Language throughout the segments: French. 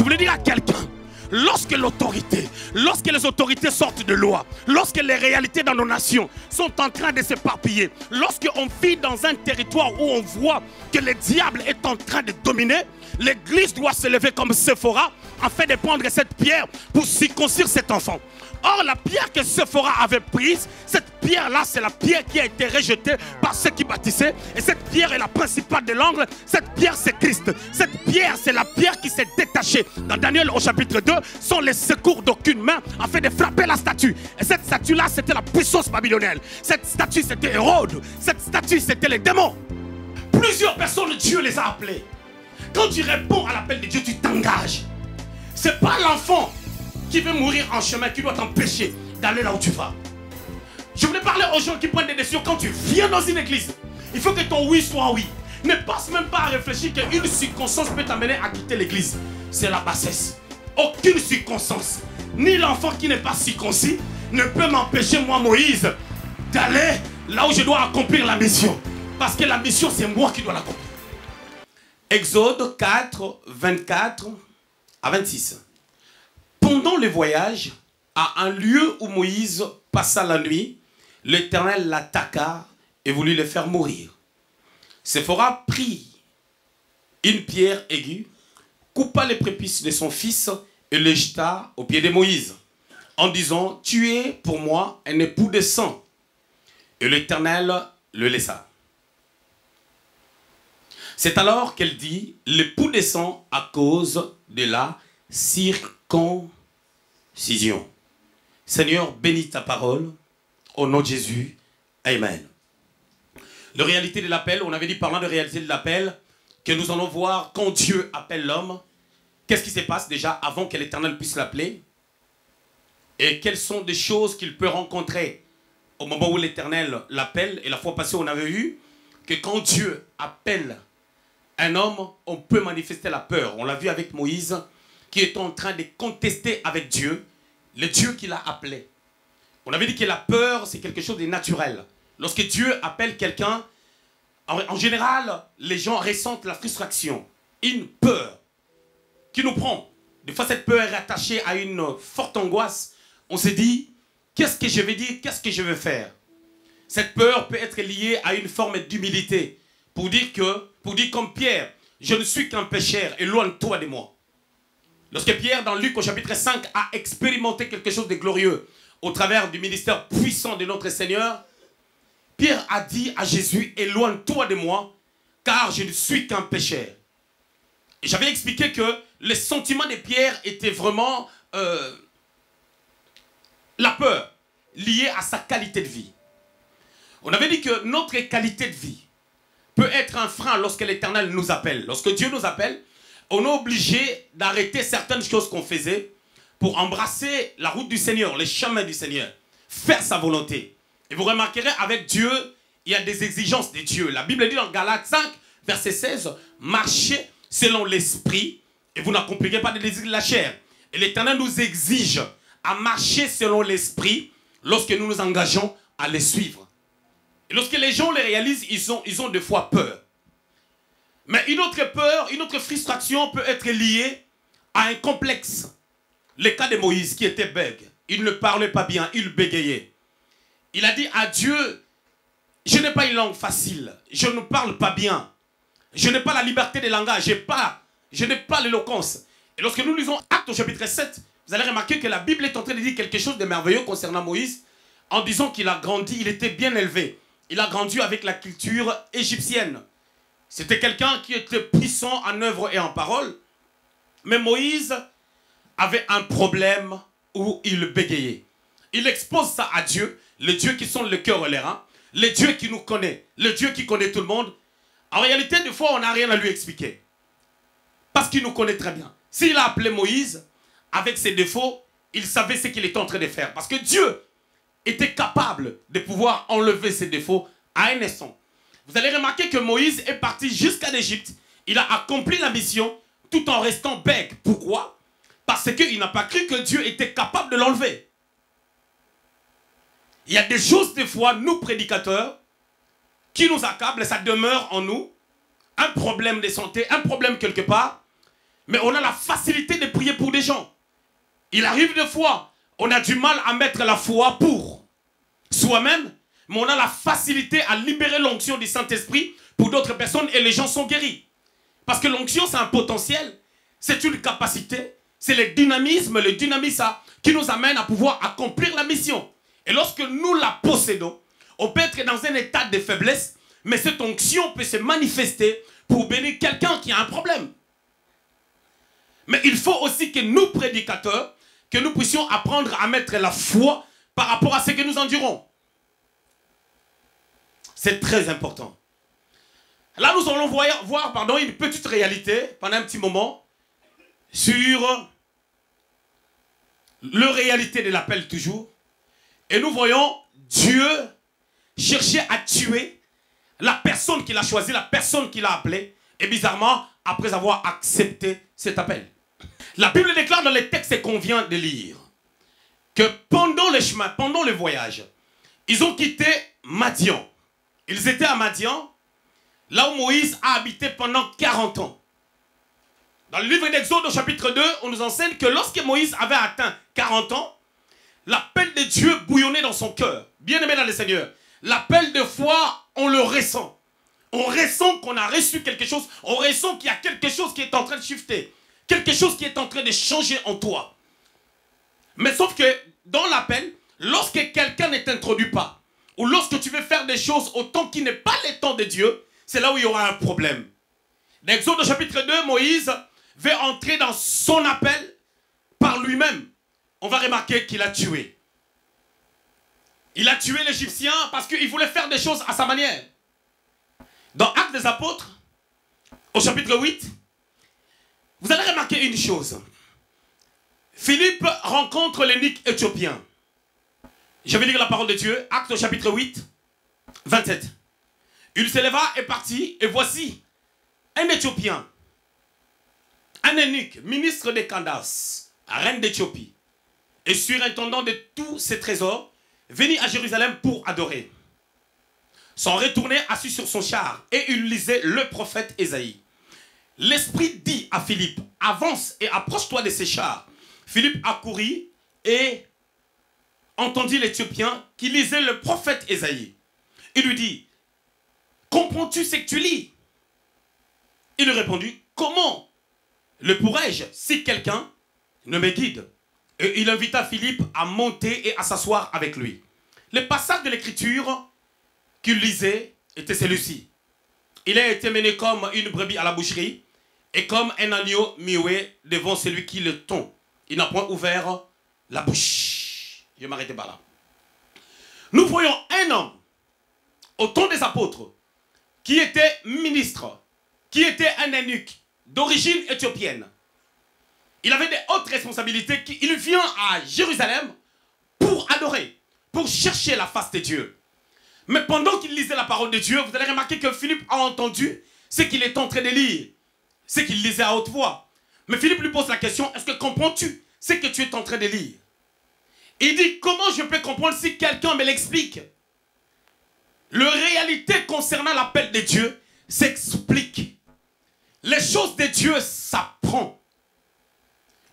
voulais dire à quelqu'un, lorsque les autorités sortent de loi, lorsque les réalités dans nos nations sont en train de s'éparpiller, lorsqu'on vit dans un territoire où on voit que le diable est en train de dominer, l'église doit se lever comme Séphora afin de prendre cette pierre pour circoncire cet enfant. Or, la pierre que Séphora avait prise, cette pierre-là, c'est la pierre qui a été rejetée par ceux qui bâtissaient. Et cette pierre est la principale de l'angle. Cette pierre, c'est Christ. Cette pierre, c'est la pierre qui s'est détachée. Dans Daniel, au chapitre 2, sont les secours d'aucune main afin de frapper la statue. Et cette statue-là, c'était la puissance babylonienne. Cette statue, c'était Hérode. Cette statue, c'était les démons. Plusieurs personnes, Dieu les a appelées. Quand tu réponds à l'appel de Dieu, tu t'engages. Ce n'est pas l'enfant qui veut mourir en chemin qui doit t'empêcher d'aller là où tu vas. Je voulais parler aux gens qui prennent des décisions. Quand tu viens dans une église, il faut que ton oui soit oui. Ne passe même pas à réfléchir qu'une circonstance peut t'amener à quitter l'église. C'est la bassesse. Aucune circonstance, ni l'enfant qui n'est pas circoncis, ne peut m'empêcher, moi Moïse, d'aller là où je dois accomplir la mission. Parce que la mission, c'est moi qui dois l'accomplir. Exode 4, 24 à 26. Pendant le voyage, à un lieu où Moïse passa la nuit, l'Éternel l'attaqua et voulut le faire mourir. Séphora prit une pierre aiguë, coupa les prépuces de son fils et le jeta aux pieds de Moïse, en disant, tu es pour moi un époux de sang. Et l'Éternel le laissa. C'est alors qu'elle dit, l'époux de sang à cause de la circoncision. Seigneur, bénis ta parole. Au nom de Jésus. Amen. La réalité de l'appel, on avait dit parlant de réalité de l'appel, que nous allons voir quand Dieu appelle l'homme, qu'est-ce qui se passe déjà avant que l'Éternel puisse l'appeler? Et quelles sont des choses qu'il peut rencontrer au moment où l'Éternel l'appelle? Et la fois passée, on avait vu que quand Dieu appelle un homme, on peut manifester la peur. On l'a vu avec Moïse, qui est en train de contester avec Dieu, le Dieu qui l'a appelé. On avait dit que la peur, c'est quelque chose de naturel. Lorsque Dieu appelle quelqu'un, en général, les gens ressentent la frustration, une peur qui nous prend. Des fois, cette peur est rattachée à une forte angoisse. On se dit, qu'est-ce que je vais dire, qu'est-ce que je vais faire? Cette peur peut être liée à une forme d'humilité. Pour dire comme Pierre, je ne suis qu'un pécheur, éloigne-toi de moi. Lorsque Pierre, dans Luc au chapitre 5, a expérimenté quelque chose de glorieux au travers du ministère puissant de notre Seigneur, Pierre a dit à Jésus, éloigne-toi de moi, car je ne suis qu'un pécheur. Et j'avais expliqué que le sentiment de Pierre était vraiment la peur liée à sa qualité de vie. On avait dit que notre qualité de vie peut être un frein lorsque l'Éternel nous appelle. Lorsque Dieu nous appelle, on est obligé d'arrêter certaines choses qu'on faisait pour embrasser la route du Seigneur, les chemins du Seigneur, faire sa volonté. Et vous remarquerez, avec Dieu, il y a des exigences de Dieu. La Bible dit dans Galates 5, verset 16, « Marchez selon l'esprit et vous n'accomplirez pas des désirs de la chair. » Et l'Éternel nous exige à marcher selon l'esprit lorsque nous nous engageons à les suivre. Et lorsque les gens les réalisent, ils ont des fois peur. Mais une autre peur, une autre frustration peut être liée à un complexe. Le cas de Moïse qui était bègue. Il ne parlait pas bien, il bégayait. Il a dit à Dieu, je n'ai pas une langue facile, je ne parle pas bien. Je n'ai pas la liberté de langage, je n'ai pas l'éloquence. Et lorsque nous lisons Actes au chapitre 7, vous allez remarquer que la Bible est en train de dire quelque chose de merveilleux concernant Moïse, en disant qu'il a grandi, il était bien élevé. Il a grandi avec la culture égyptienne. C'était quelqu'un qui était puissant en œuvre et en parole. Mais Moïse avait un problème où il bégayait. Il expose ça à Dieu, le Dieu qui sonde le cœur et les reins, le Dieu qui nous connaît, le Dieu qui connaît tout le monde. En réalité, des fois, on n'a rien à lui expliquer. Parce qu'il nous connaît très bien. S'il a appelé Moïse, avec ses défauts, il savait ce qu'il était en train de faire. Parce que Dieu était capable de pouvoir enlever ses défauts à un instant. Vous allez remarquer que Moïse est parti jusqu'à l'Égypte. Il a accompli la mission tout en restant bègue. Pourquoi? Parce qu'il n'a pas cru que Dieu était capable de l'enlever. Il y a des choses, des fois, nous prédicateurs, qui nous accablent, ça demeure en nous. Un problème de santé, un problème quelque part. Mais on a la facilité de prier Il arrive des fois, on a du mal à mettre la foi pour soi-même, mais on a la facilité à libérer l'onction du Saint-Esprit pour d'autres personnes et les gens sont guéris. Parce que l'onction, c'est un potentiel, c'est une capacité, c'est le dynamisme qui nous amène à pouvoir accomplir la mission. Et lorsque nous la possédons, on peut être dans un état de faiblesse, mais cette onction peut se manifester pour bénir quelqu'un qui a un problème. Mais il faut aussi que nous, prédicateurs, que nous puissions apprendre à mettre la foi par rapport à ce que nous endurons. C'est très important. Là, nous allons voir une petite réalité pendant un petit moment sur la réalité de l'appel toujours. Et nous voyons Dieu chercher à tuer la personne qu'il a choisie, la personne qu'il a appelée. Et bizarrement, après avoir accepté cet appel. La Bible déclare dans les textes qu'on vient de lire que pendant le chemin, pendant le voyage, ils ont quitté Madian. Ils étaient à Madian, là où Moïse a habité pendant 40 ans. Dans le livre d'Exode au chapitre 2, on nous enseigne que lorsque Moïse avait atteint 40 ans, l'appel de Dieu bouillonnait dans son cœur. Bien aimé dans le Seigneur, l'appel de foi, on le ressent. On ressent qu'on a reçu quelque chose, on ressent qu'il y a quelque chose qui est en train de shifter. Quelque chose qui est en train de changer en toi. Mais sauf que dans l'appel, lorsque quelqu'un ne t'introduit pas, ou lorsque tu veux faire des choses au temps qui n'est pas le temps de Dieu, c'est là où il y aura un problème. Dans Exode chapitre 2, Moïse veut entrer dans son appel par lui-même. On va remarquer qu'il a tué. Il a tué l'Égyptien parce qu'il voulait faire des choses à sa manière. Dans Actes des Apôtres, au chapitre 8, vous allez remarquer une chose. Philippe rencontre l'eunuque éthiopien. Je vais lire la parole de Dieu. Actes au chapitre 8, 27. Il se leva et partit. Et voici un Éthiopien, un eunuque, ministre de Candace, reine d'Éthiopie, et surintendant de tous ses trésors, venu à Jérusalem pour adorer. S'en retournait assis sur son char et il lisait le prophète Ésaïe. L'Esprit dit à Philippe, avance et approche-toi de ces chars. Philippe accourut et entendit l'Éthiopien qui lisait le prophète Ésaïe. Il lui dit, comprends-tu ce que tu lis? Il lui répondit, comment le pourrais-je si quelqu'un ne me guide? Et il invita Philippe à monter et à s'asseoir avec lui. Le passage de l'écriture qu'il lisait était celui-ci. Il a été mené comme une brebis à la boucherie et comme un agneau muet devant celui qui le tond. Il n'a point ouvert la bouche. Je vais m'arrêter par là. Nous voyons un homme au temps des apôtres qui était ministre, qui était un eunuque d'origine éthiopienne. Il avait des hautes responsabilités. Il vient à Jérusalem pour adorer, pour chercher la face de Dieu. Mais pendant qu'il lisait la parole de Dieu, vous allez remarquer que Philippe a entendu ce qu'il est en train de lire, ce qu'il lisait à haute voix. Mais Philippe lui pose la question, est-ce que comprends-tu ce que tu es en train de lire? Il dit, comment je peux comprendre si quelqu'un me l'explique? La réalité concernant l'appel de Dieu s'explique. Les choses de Dieu s'apprend.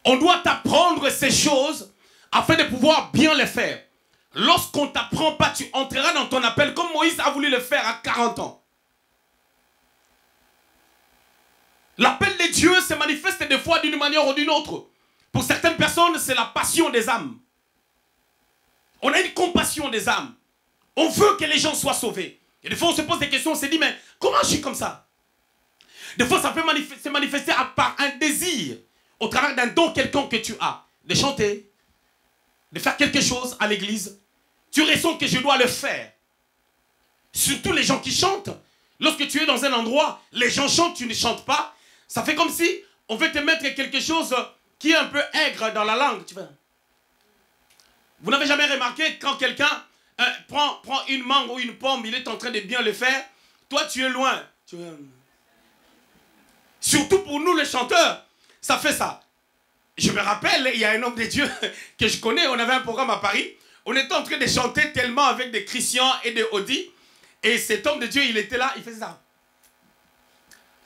On doit apprendre ces choses afin de pouvoir bien les faire. Lorsqu'on ne t'apprend pas, tu entreras dans ton appel comme Moïse a voulu le faire à 40 ans. L'appel de Dieu se manifeste des fois d'une manière ou d'une autre. Pour certaines personnes, c'est la passion des âmes. On a une compassion des âmes. On veut que les gens soient sauvés. Et des fois, on se pose des questions, on se dit, mais comment je suis comme ça? Des fois, ça peut se manifester par un désir, au travers d'un don quelconque que tu as, de chanter, de faire quelque chose à l'église. Tu ressens que je dois le faire. Surtout les gens qui chantent. Lorsque tu es dans un endroit, les gens chantent, tu ne chantes pas. Ça fait comme si on veut te mettre quelque chose qui est un peu aigre dans la langue. Vous n'avez jamais remarqué quand quelqu'un prend une mangue ou une pomme, il est en train de bien le faire. Toi, tu es loin. Surtout pour nous, les chanteurs, ça fait ça. Je me rappelle, il y a un homme de Dieu que je connais, on avait un programme à Paris. On était en train de chanter tellement avec des Christians et des Audi. Et cet homme de Dieu, il était là, il faisait ça.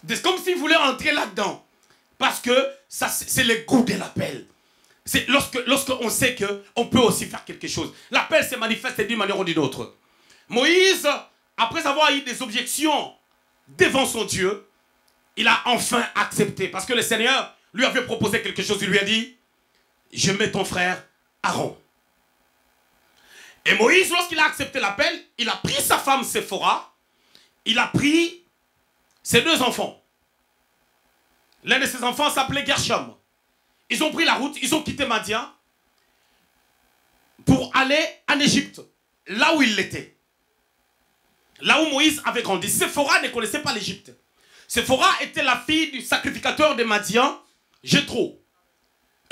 C'est comme s'il voulait entrer là-dedans. Parce que c'est le goût de l'appel. C'est lorsqu'on sait qu'on peut aussi faire quelque chose. L'appel se manifeste d'une manière ou d'une autre. Moïse, après avoir eu des objections devant son Dieu, il a enfin accepté. Parce que le Seigneur lui avait proposé quelque chose. Il lui a dit, je mets ton frère Aaron. Et Moïse, lorsqu'il a accepté l'appel, il a pris sa femme Séphora, il a pris ses 2 enfants. L'un de ses enfants s'appelait Gershom. Ils ont pris la route, ils ont quitté Madian pour aller en Égypte, là où il était. Là où Moïse avait grandi. Séphora ne connaissait pas l'Égypte. Séphora était la fille du sacrificateur de Madian, Jéthro.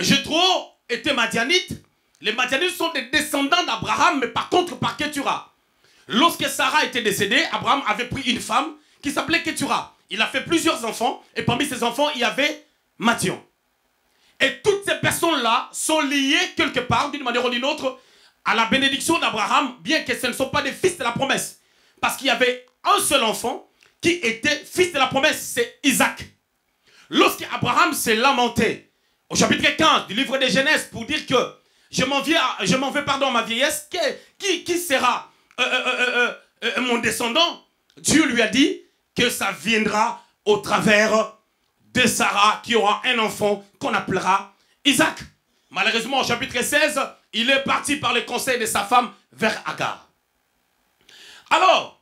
Jéthro était madianite. Les Madianites sont des descendants d'Abraham, mais par contre par Ketura. Lorsque Sarah était décédée, Abraham avait pris une femme qui s'appelait Ketura. Il a fait plusieurs enfants, et parmi ces enfants, il y avait Madian. Et toutes ces personnes-là sont liées quelque part, d'une manière ou d'une autre, à la bénédiction d'Abraham, bien que ce ne sont pas des fils de la promesse. Parce qu'il y avait un seul enfant qui était fils de la promesse, c'est Isaac. Lorsqu'Abraham s'est lamenté, au chapitre 15 du livre de Genèse, pour dire que je m'en vais pardon à ma vieillesse, qui sera mon descendant? Dieu lui a dit que ça viendra au travers de Sarah, qui aura un enfant qu'on appellera Isaac. Malheureusement, au chapitre 16, il est parti par le conseil de sa femme vers Agar. Alors,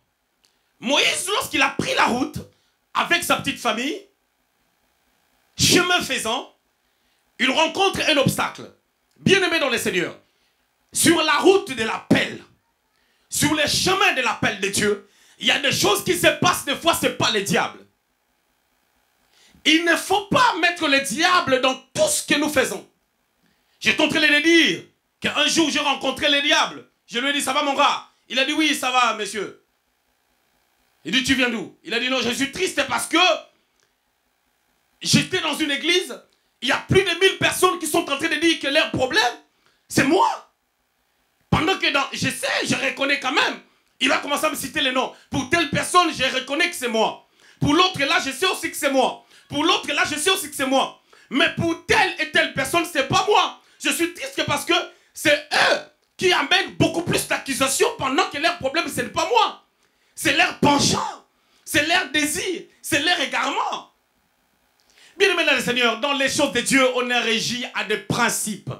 Moïse, lorsqu'il a pris la route avec sa petite famille, chemin faisant, il rencontre un obstacle. Bien-aimé dans le Seigneur, sur la route de l'appel, sur les chemins de l'appel de Dieu, il y a des choses qui se passent, des fois, ce n'est pas le diable. Il ne faut pas mettre le diable dans tout ce que nous faisons. J'étais en train de dire qu'un jour, j'ai rencontré le diable. Je lui ai dit, ça va mon gars? Il a dit, oui, ça va, monsieur. Il dit, tu viens d'où? Il a dit, non, je suis triste parce que j'étais dans une église, il y a plus de 1000 personnes qui sont en train de dire que leur problème, c'est moi. Pendant que je sais, je reconnais quand même. Il va commencer à me citer les noms. Pour telle personne, je reconnais que c'est moi. Pour l'autre là, je sais aussi que c'est moi. Pour l'autre là, je sais aussi que c'est moi. Mais pour telle et telle personne, c'est pas moi. Je suis triste parce que c'est eux qui amènent beaucoup plus d'accusations pendant que leur problème, ce n'est pas moi. C'est leur penchant. C'est leur désir. C'est leur égarement. Bien aimé dans le Seigneur, dans les choses de Dieu, on est régi à des principes,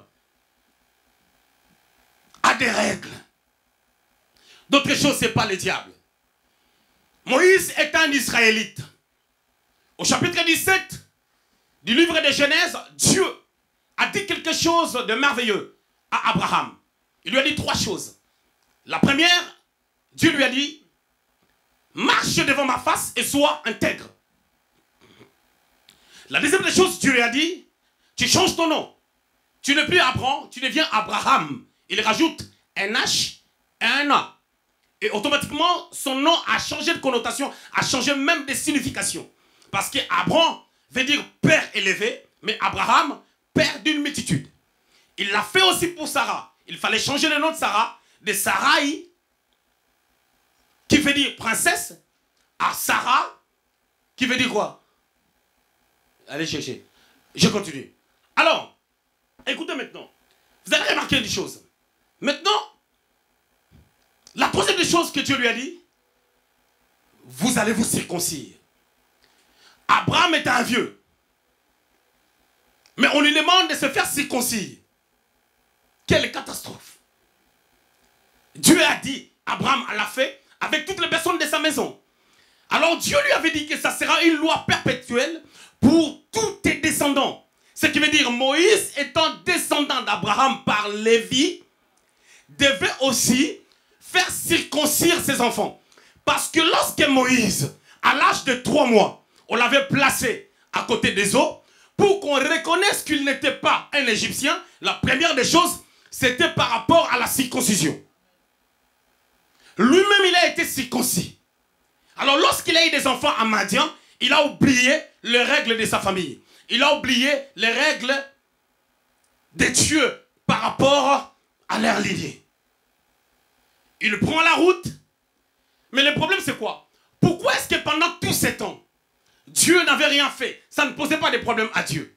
à des règles. D'autres choses, ce n'est pas le diable. Moïse est un Israélite. Au chapitre 17 du livre de Genèse, Dieu a dit quelque chose de merveilleux à Abraham. Il lui a dit 3 choses. La première, Dieu lui a dit, marche devant ma face et sois intègre. La deuxième des choses, Dieu lui a dit, tu changes ton nom. Tu n'es plus Abraham, tu deviens Abraham. Il rajoute un H et un A. Et automatiquement, son nom a changé de connotation, a changé même de signification. Parce qu'Abraham veut dire père élevé, mais Abraham, père d'une multitude. Il l'a fait aussi pour Sarah. Il fallait changer le nom de Sarah, de Sarai, qui veut dire princesse, à Sarah, qui veut dire quoi? Allez chercher. Je continue. Alors, écoutez maintenant. Vous allez remarquer une chose. Maintenant, la troisième des choses que Dieu lui a dit, vous allez vous circoncire. Abraham est un vieux. Mais on lui demande de se faire circoncire. Quelle catastrophe. Dieu a dit, Abraham l'a fait avec toutes les personnes de sa maison. Alors Dieu lui avait dit que ça sera une loi perpétuelle pour tous tes descendants. Ce qui veut dire Moïse étant descendant d'Abraham par Lévi, devait aussi faire circoncire ses enfants. Parce que lorsque Moïse, à l'âge de 3 mois, on l'avait placé à côté des eaux, pour qu'on reconnaisse qu'il n'était pas un Égyptien, la première des choses, c'était par rapport à la circoncision. Lui-même, il a été circoncis. Alors, lorsqu'il a eu des enfants à Madian, il a oublié les règles de sa famille. Il a oublié les règles de Dieu par rapport à leur lignée. Il prend la route. Mais le problème, c'est quoi? Pourquoi est-ce que pendant tous ces temps, Dieu n'avait rien fait? Ça ne posait pas de problème à Dieu.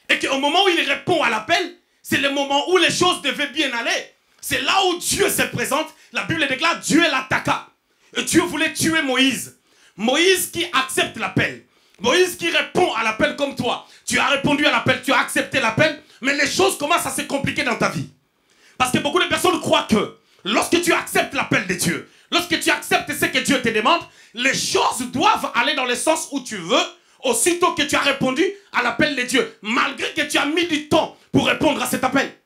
Et qu'au moment où il répond à l'appel, c'est le moment où les choses devaient bien aller. C'est là où Dieu se présente. La Bible déclare Dieu l'attaqua. Et Dieu voulait tuer Moïse. Moïse qui accepte l'appel. Moïse qui répond à l'appel comme toi. Tu as répondu à l'appel, tu as accepté l'appel, mais les choses commencent à se compliquer dans ta vie. Parce que beaucoup de personnes croient que lorsque tu acceptes l'appel de Dieu, lorsque tu acceptes ce que Dieu te demande, les choses doivent aller dans le sens où tu veux, aussitôt que tu as répondu à l'appel de Dieu, malgré que tu as mis du temps pour répondre à cet appel.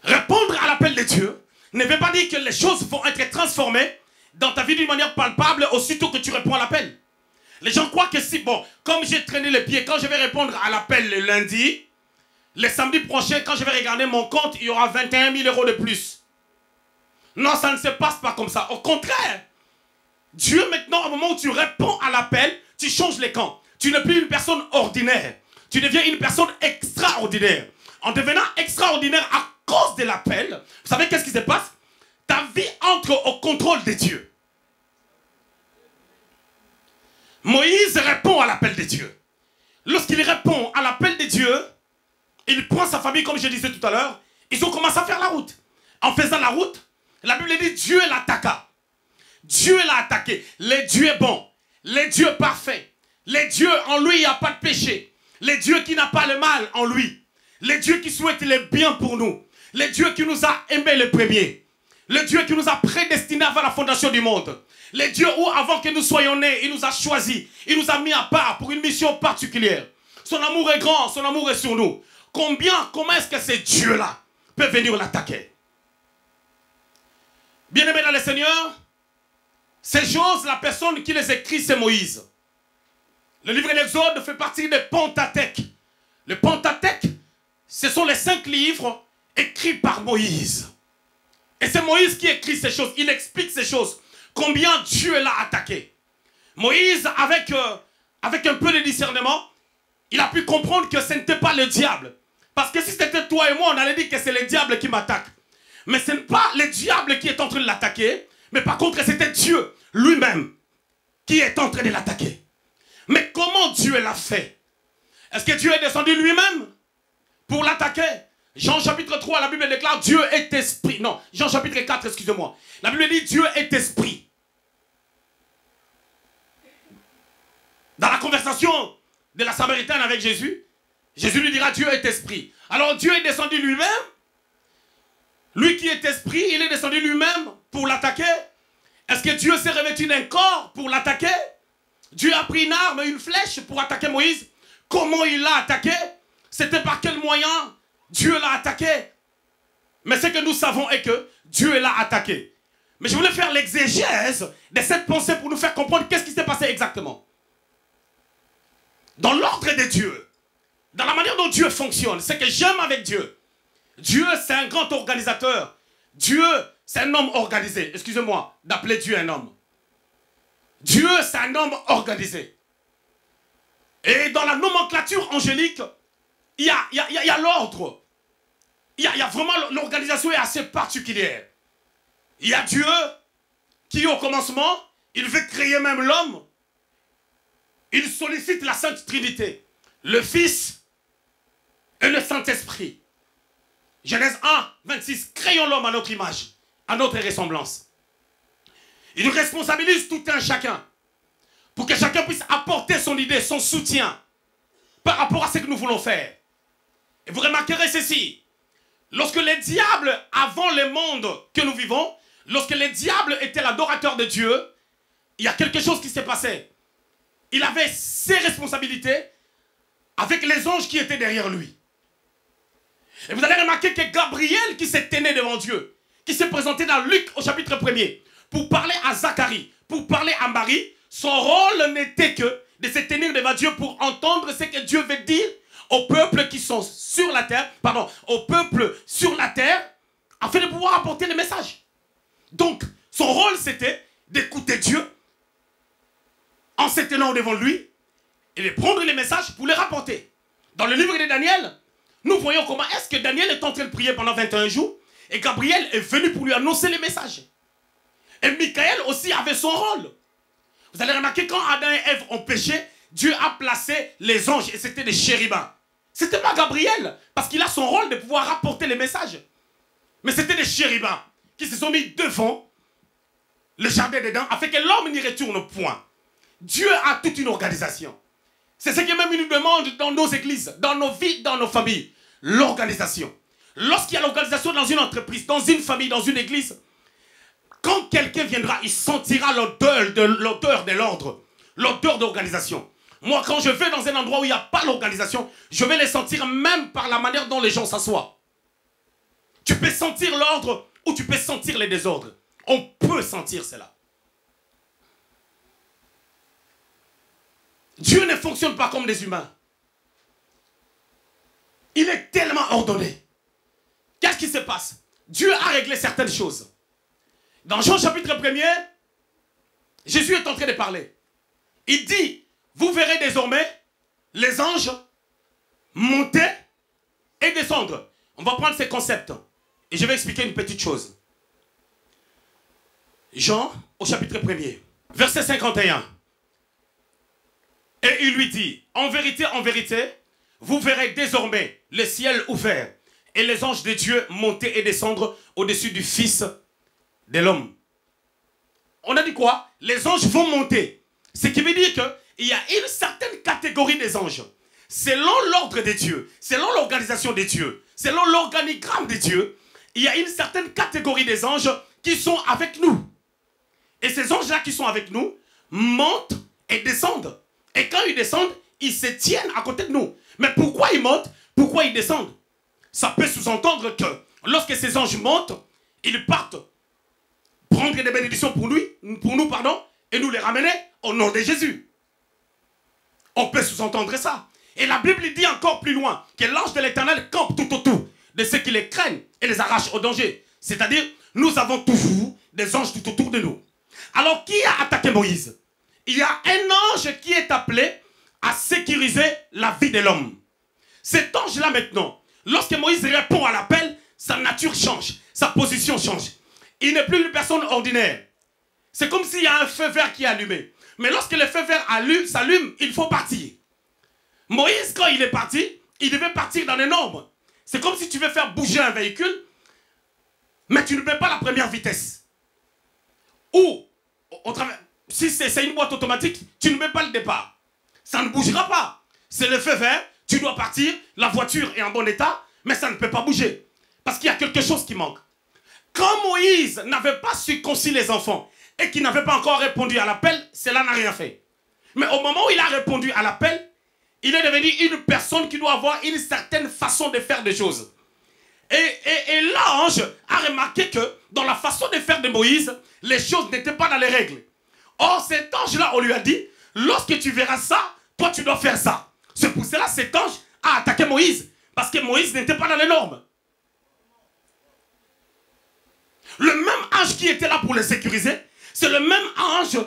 Répondre à l'appel de Dieu ne veut pas dire que les choses vont être transformées dans ta vie d'une manière palpable aussitôt que tu réponds à l'appel. Les gens croient que si, bon, comme j'ai traîné les pieds, quand je vais répondre à l'appel le lundi, le samedi prochain, quand je vais regarder mon compte, il y aura 21 000 € de plus. Non, ça ne se passe pas comme ça. Au contraire, Dieu maintenant, au moment où tu réponds à l'appel, tu changes les camps. Tu n'es plus une personne ordinaire. Tu deviens une personne extraordinaire. En devenant extraordinaire à cause de l'appel, vous savez qu'est-ce qui se passe? Ta vie entre au contrôle de Dieu. Moïse répond à l'appel de Dieu. Lorsqu'il répond à l'appel de Dieu, il prend sa famille, comme je disais tout à l'heure, ils ont commencé à faire la route. En faisant la route, la Bible dit Dieu l'attaqua. Dieu l'a attaqué. Le Dieu bon, le Dieu parfait, le Dieu en lui il n'y a pas de péché, le Dieu qui n'a pas le mal en lui, le Dieu qui souhaite le bien pour nous, le Dieu qui nous a aimés le premier, le Dieu qui nous a prédestinés avant la fondation du monde, le Dieu où avant que nous soyons nés, il nous a choisis, il nous a mis à part pour une mission particulière. Son amour est grand, son amour est sur nous. Comment est-ce que ce Dieu-là peut venir l'attaquer? Bien-aimés dans le Seigneur, ces choses, la personne qui les écrit, c'est Moïse. Le livre de l'Exode fait partie des Pentateuque. Le Pentateuque, ce sont les 5 livres écrits par Moïse. Et c'est Moïse qui écrit ces choses. Il explique ces choses. Combien Dieu l'a attaqué. Moïse, avec un peu de discernement, il a pu comprendre que ce n'était pas le diable. Parce que si c'était toi et moi, on allait dire que c'est le diable qui m'attaque. Mais ce n'est pas le diable qui est en train de l'attaquer. Mais par contre, c'était Dieu lui-même qui est en train de l'attaquer. Mais comment Dieu l'a fait? Est-ce que Dieu est descendu lui-même pour l'attaquer? Jean chapitre 3, la Bible déclare Dieu est esprit. Non, Jean chapitre 4, excusez-moi. La Bible dit Dieu est esprit. Dans la conversation de la Samaritaine avec Jésus, Jésus lui dira Dieu est esprit. Alors Dieu est descendu lui-même. Lui qui est esprit, il est descendu lui-même pour l'attaquer. Est-ce que Dieu s'est revêtu d'un corps pour l'attaquer? Dieu a pris une arme, une flèche pour attaquer Moïse. Comment il l'a attaqué? C'était par quel moyen Dieu l'a attaqué? Mais ce que nous savons est que Dieu l'a attaqué. Mais je voulais faire l'exégèse de cette pensée pour nous faire comprendre qu'est-ce qui s'est passé exactement. Dans l'ordre de Dieu, dans la manière dont Dieu fonctionne, c'est que j'aime avec Dieu. Dieu, c'est un grand organisateur. Dieu, c'est un homme organisé. Excusez-moi d'appeler Dieu un homme. Dieu, c'est un homme organisé. Et dans la nomenclature angélique, il y a l'ordre. Il y a vraiment, l'organisation est assez particulière. Il y a Dieu qui, au commencement, il veut créer même l'homme. Il sollicite la Sainte Trinité, le Fils et le Saint-Esprit. Genèse 1, 26, créons l'homme à notre image, à notre ressemblance. Il nous responsabilise tout un chacun pour que chacun puisse apporter son idée, son soutien par rapport à ce que nous voulons faire. Et vous remarquerez ceci, lorsque les diables, avant le monde que nous vivons, lorsque les diables étaient l'adorateur de Dieu, il y a quelque chose qui s'est passé. Il avait ses responsabilités avec les anges qui étaient derrière lui. Et vous allez remarquer que Gabriel qui s'est tenu devant Dieu, qui s'est présenté dans Luc au chapitre 1er, pour parler à Zacharie, pour parler à Marie, son rôle n'était que de se tenir devant Dieu pour entendre ce que Dieu veut dire aux peuples qui sont sur la terre, aux peuples sur la terre, afin de pouvoir apporter le message. Donc, son rôle c'était d'écouter Dieu en se tenant devant lui et de prendre les messages pour les rapporter. Dans le livre de Daniel, nous voyons comment est-ce que Daniel est en train de prier pendant 21 jours et Gabriel est venu pour lui annoncer les messages. Et Michael aussi avait son rôle. Vous allez remarquer quand Adam et Ève ont péché, Dieu a placé les anges et c'était des chérubins. C'était pas Gabriel, parce qu'il a son rôle de pouvoir rapporter les messages. Mais c'était des chérubins qui se sont mis devant le jardin d'Éden afin que l'homme n'y retourne point. Dieu a toute une organisation. C'est ce que même il nous demande dans nos églises, dans nos vies, dans nos familles. L'organisation. Lorsqu'il y a l'organisation dans une entreprise, dans une famille, dans une église, quand quelqu'un viendra, il sentira l'odeur de l'ordre, l'odeur d'organisation. Moi, quand je vais dans un endroit où il n'y a pas l'organisation, je vais les sentir même par la manière dont les gens s'assoient. Tu peux sentir l'ordre ou tu peux sentir les désordres. On peut sentir cela. Dieu ne fonctionne pas comme des humains. Il est tellement ordonné. Qu'est-ce qui se passe? Dieu a réglé certaines choses. Dans Jean chapitre 1er, Jésus est en train de parler. Il dit, vous verrez désormais les anges monter et descendre. On va prendre ces concepts et je vais expliquer une petite chose. Jean au chapitre 1er, verset 51. Et il lui dit, en vérité, vous verrez désormais le ciel ouvert et les anges de Dieu monter et descendre au-dessus du Fils de l'homme. On a dit quoi? Les anges vont monter. Ce qui veut dire qu'il y a une certaine catégorie des anges. Selon l'ordre de Dieu, selon l'organisation de Dieu, selon l'organigramme de Dieu, il y a une certaine catégorie des anges qui sont avec nous. Et ces anges-là qui sont avec nous montent et descendent. Et quand ils descendent, ils se tiennent à côté de nous. Mais pourquoi ils montent? Pourquoi ils descendent? Ça peut sous-entendre que lorsque ces anges montent, ils partent prendre des bénédictions pour nous, et nous les ramener au nom de Jésus. On peut sous-entendre ça. Et la Bible dit encore plus loin que l'ange de l'Éternel campe tout autour de ceux qui les craignent et les arrache au danger. C'est-à-dire, nous avons toujours des anges tout autour de nous. Alors, qui a attaqué Moïse? Il y a un ange qui est appelé à sécuriser la vie de l'homme. Cet ange-là maintenant, lorsque Moïse répond à l'appel, sa nature change, sa position change. Il n'est plus une personne ordinaire. C'est comme s'il y a un feu vert qui est allumé. Mais lorsque le feu vert s'allume, il faut partir. Moïse, quand il est parti, il devait partir dans les nombres. C'est comme si tu veux faire bouger un véhicule, mais tu ne mets pas la première vitesse. Ou, si c'est une boîte automatique, tu ne mets pas le départ. Ça ne bougera pas. C'est le feu vert, tu dois partir, la voiture est en bon état, mais ça ne peut pas bouger. Parce qu'il y a quelque chose qui manque. Quand Moïse n'avait pas circoncis les enfants et qu'il n'avait pas encore répondu à l'appel, cela n'a rien fait. Mais au moment où il a répondu à l'appel, il est devenu une personne qui doit avoir une certaine façon de faire des choses. Et l'ange a remarqué que dans la façon de faire de Moïse, les choses n'étaient pas dans les règles. Or, cet ange-là, on lui a dit, lorsque tu verras ça, toi tu dois faire ça. C'est pour cela que cet ange a attaqué Moïse. Parce que Moïse n'était pas dans les normes. Le même ange qui était là pour le sécuriser, c'est le même ange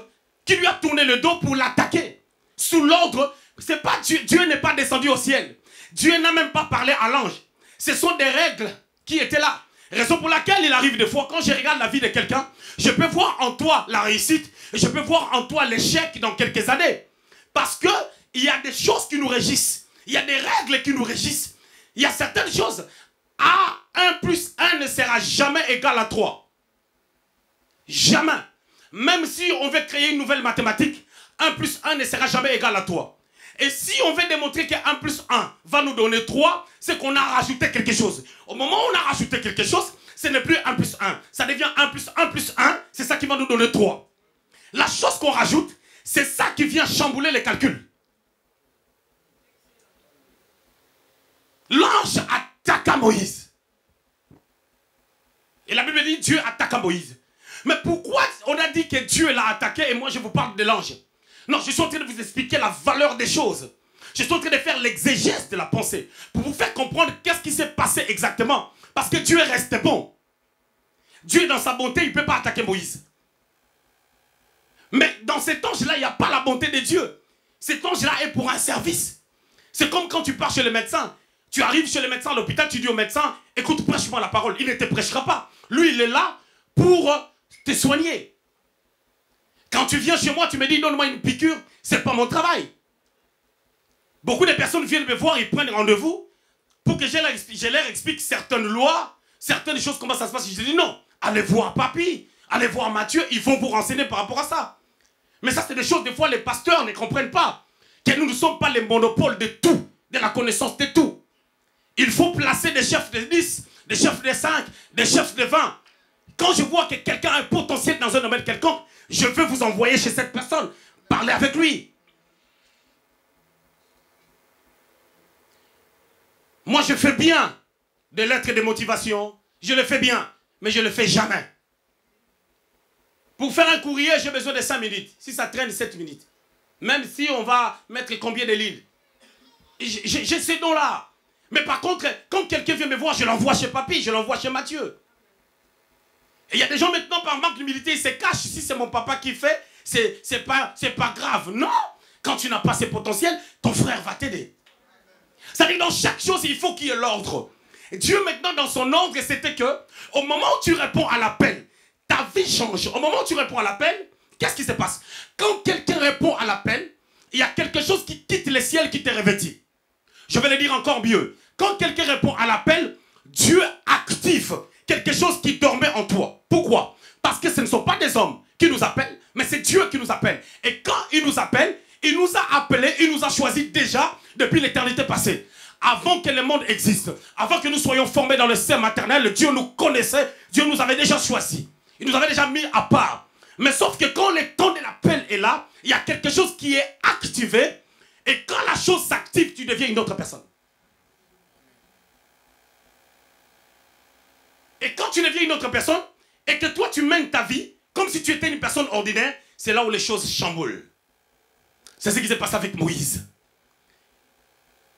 qui lui a tourné le dos pour l'attaquer. Sous l'ordre, c'est pas Dieu n'est pas descendu au ciel. Dieu n'a même pas parlé à l'ange. Ce sont des règles qui étaient là. Raison pour laquelle il arrive des fois, quand je regarde la vie de quelqu'un, je peux voir en toi la réussite et je peux voir en toi l'échec dans quelques années. Parce que il y a des choses qui nous régissent. Il y a des règles qui nous régissent. Il y a certaines choses. 1 plus 1 ne sera jamais égal à 3. Jamais. Même si on veut créer une nouvelle mathématique, 1 plus 1 ne sera jamais égal à 3. Et si on veut démontrer que 1 plus 1 va nous donner 3, c'est qu'on a rajouté quelque chose. Au moment où on a rajouté quelque chose, ce n'est plus 1 plus 1. Ça devient 1 plus 1 plus 1, c'est ça qui va nous donner 3. La chose qu'on rajoute, c'est ça qui vient chambouler les calculs. L'ange attaqua Moïse. Et la Bible dit Dieu attaqua Moïse. Mais pourquoi on a dit que Dieu l'a attaqué et moi je vous parle de l'ange? Non, je suis en train de vous expliquer la valeur des choses. Je suis en train de faire l'exégèse de la pensée pour vous faire comprendre qu'est-ce qui s'est passé exactement. Parce que Dieu reste bon. Dieu, dans sa bonté, il ne peut pas attaquer Moïse. Mais dans cet ange-là, il n'y a pas la bonté de Dieu. Cet ange-là est pour un service. C'est comme quand tu pars chez le médecin. Tu arrives chez le médecin à l'hôpital, tu dis au médecin, écoute, prêche-moi la parole. Il ne te prêchera pas. Lui, il est là pour te soigner. Quand tu viens chez moi, tu me dis donne-moi une piqûre, c'est pas mon travail. Beaucoup de personnes viennent me voir, ils prennent rendez-vous pour que je leur explique certaines lois, certaines choses, comment ça se passe. Je dis non, allez voir Papy, allez voir Mathieu, ils vont vous renseigner par rapport à ça. Mais ça, c'est des choses, des fois, les pasteurs ne comprennent pas. Que nous ne sommes pas les monopoles de tout, de la connaissance de tout. Il faut placer des chefs de 10, des chefs de 5, des chefs de 20. Quand je vois que quelqu'un a un potentiel dans un domaine quelconque, je veux vous envoyer chez cette personne, parler avec lui. Moi, je fais bien des lettres de motivation. Je le fais bien, mais je ne le fais jamais. Pour faire un courrier, j'ai besoin de 5 minutes. Si ça traîne, 7 minutes. Même si on va mettre combien de lignes. J'ai ces dons-là. Mais par contre, quand quelqu'un vient me voir, je l'envoie chez Papy, je l'envoie chez Mathieu. Et il y a des gens maintenant, par manque d'humilité, ils se cachent. Si c'est mon papa qui fait, c'est pas grave. Non! Quand tu n'as pas ces potentiels, ton frère va t'aider. Ça veut dire que dans chaque chose, il faut qu'il y ait l'ordre. Dieu maintenant, dans son ordre, c'était que, au moment où tu réponds à l'appel, ta vie change. Au moment où tu réponds à l'appel, qu'est-ce qui se passe? Quand quelqu'un répond à l'appel, il y a quelque chose qui quitte le ciel qui te revêtit. Je vais le dire encore mieux. Quand quelqu'un répond à l'appel, Dieu active quelque chose qui dormait en toi. Pourquoi? Parce que ce ne sont pas des hommes qui nous appellent, mais c'est Dieu qui nous appelle. Et quand il nous appelle, il nous a appelés, il nous a choisis déjà depuis l'éternité passée. Avant que le monde existe, avant que nous soyons formés dans le sein maternel, Dieu nous connaissait, Dieu nous avait déjà choisis. Il nous avait déjà mis à part. Mais sauf que quand le temps de l'appel est là, il y a quelque chose qui est activé. Et quand la chose s'active, tu deviens une autre personne. Et quand tu deviens une autre personne, et que toi tu mènes ta vie comme si tu étais une personne ordinaire, c'est là où les choses chamboulent. C'est ce qui s'est passé avec Moïse.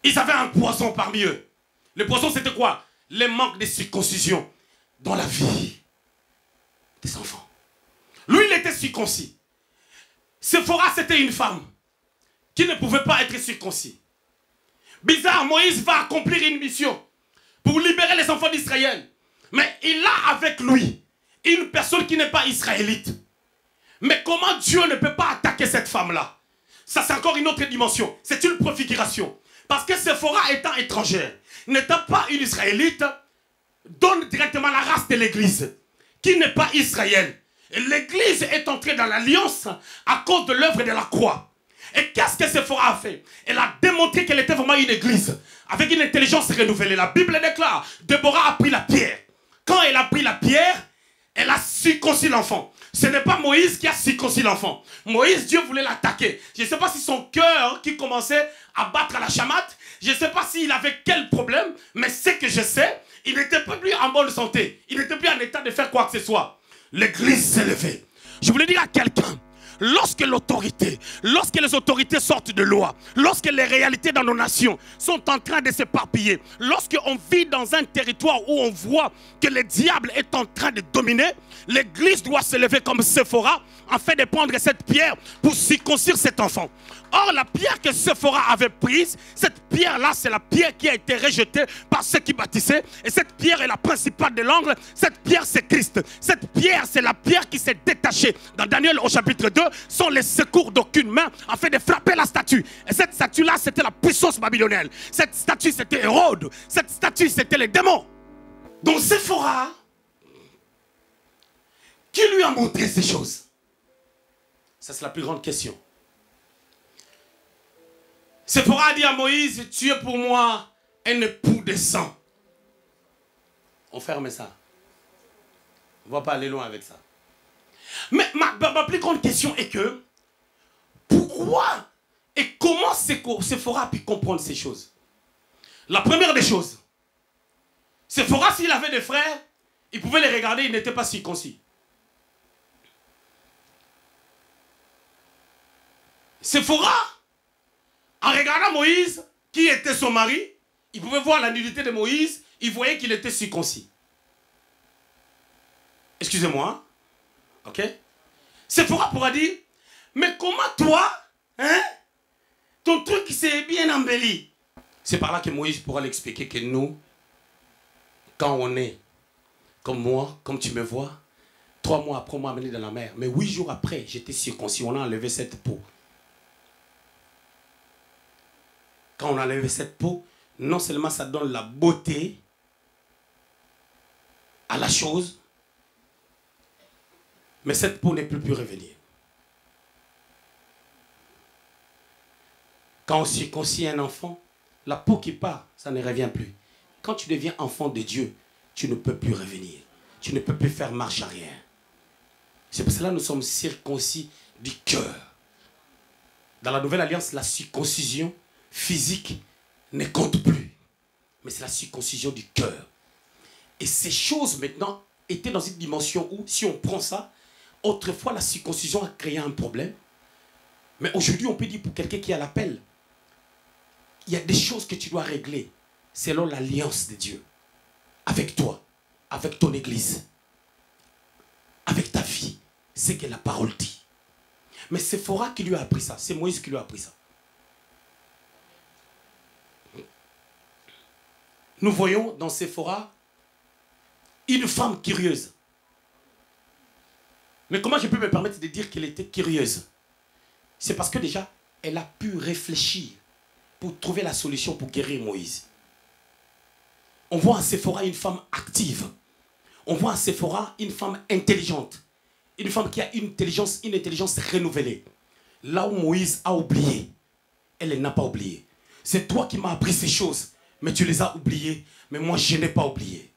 Ils avaient un poison parmi eux. Le poison, c'était quoi? Le manque de circoncision dans la vie des enfants. Lui, il était circoncis. Séphora, c'était une femme qui ne pouvait pas être circoncis. Bizarre, Moïse va accomplir une mission pour libérer les enfants d'Israël. Mais il a avec lui une personne qui n'est pas israélite. Mais comment Dieu ne peut pas attaquer cette femme-là? Ça, c'est encore une autre dimension. C'est une préfiguration. Parce que Séphora étant étrangère, n'étant pas une israélite, donne directement la race de l'église, qui n'est pas Israël. L'église est entrée dans l'alliance à cause de l'œuvre de la croix. Et qu'est-ce que Séphora a fait? Elle a démontré qu'elle était vraiment une église, avec une intelligence renouvelée. La Bible déclare, Déborah a pris la pierre. Quand elle a pris la pierre, elle a circoncis l'enfant. Ce n'est pas Moïse qui a circoncis l'enfant. Moïse, Dieu voulait l'attaquer. Je ne sais pas si son cœur qui commençait à battre à la chamate, je ne sais pas s'il avait quel problème, mais ce que je sais, il n'était plus en bonne santé. Il n'était plus en état de faire quoi que ce soit. L'église s'est levée. Je voulais dire à quelqu'un, lorsque l'autorité, lorsque les autorités sortent de loi, lorsque les réalités dans nos nations sont en train de s'éparpiller, lorsqu'on vit dans un territoire où on voit que le diable est en train de dominer, l'église doit se lever comme Séphora afin de prendre cette pierre pour circoncire cet enfant. Or, la pierre que Séphora avait prise, cette pierre-là, c'est la pierre qui a été rejetée par ceux qui bâtissaient. Et cette pierre est la principale de l'angle. Cette pierre, c'est Christ. Cette pierre, c'est la pierre qui s'est détachée. Dans Daniel au chapitre 2, sont les secours d'aucune main afin de frapper la statue. Et cette statue-là, c'était la puissance babylonienne. Cette statue, c'était Hérode. Cette statue, c'était les démons. Donc Séphora, qui lui a montré ces choses? Ça, c'est la plus grande question. Séphora a dit à Moïse, tu es pour moi un époux de sang. On ferme ça. On ne va pas aller loin avec ça. Mais ma plus grande question est que, pourquoi et comment Séphora a pu comprendre ces choses? La première des choses, Séphora, s'il avait des frères, il pouvait les regarder, il n'était pas circoncis. Séphora, en regardant Moïse, qui était son mari, il pouvait voir la nudité de Moïse, il voyait qu'il était circoncis. Excusez-moi. Ok? Séphora pourra dire, mais comment toi, hein, ton truc s'est bien embelli? C'est par là que Moïse pourra l'expliquer que nous, quand on est comme moi, comme tu me vois, 3 mois après, on m'a amené dans la mer. Mais 8 jours après, j'étais circoncis. On a enlevé cette peau. Quand on a enlevé cette peau, non seulement ça donne la beauté à la chose, mais cette peau n'est plus revenir. Quand on circoncis un enfant, la peau qui part, ça ne revient plus. Quand tu deviens enfant de Dieu, tu ne peux plus revenir. Tu ne peux plus faire marche arrière. C'est pour cela que nous sommes circoncis du cœur. Dans la nouvelle alliance, la circoncision physique ne compte plus. Mais c'est la circoncision du cœur. Et ces choses maintenant étaient dans une dimension où, si on prend ça, autrefois la circoncision a créé un problème. Mais aujourd'hui, on peut dire pour quelqu'un qui a l'appel, il y a des choses que tu dois régler selon l'alliance de Dieu. Avec toi, avec ton église, avec ta vie. C'est que la parole dit. Mais c'est Séphora qui lui a appris ça. C'est Moïse qui lui a appris ça. Nous voyons dans Séphora une femme curieuse. Mais comment je peux me permettre de dire qu'elle était curieuse? C'est parce que déjà, elle a pu réfléchir pour trouver la solution pour guérir Moïse. On voit en Séphora une femme active. On voit en Séphora une femme intelligente. Une femme qui a une intelligence renouvelée. Là où Moïse a oublié, elle n'a pas oublié. C'est toi qui m'as appris ces choses, mais tu les as oubliées, mais moi je n'ai pas oublié.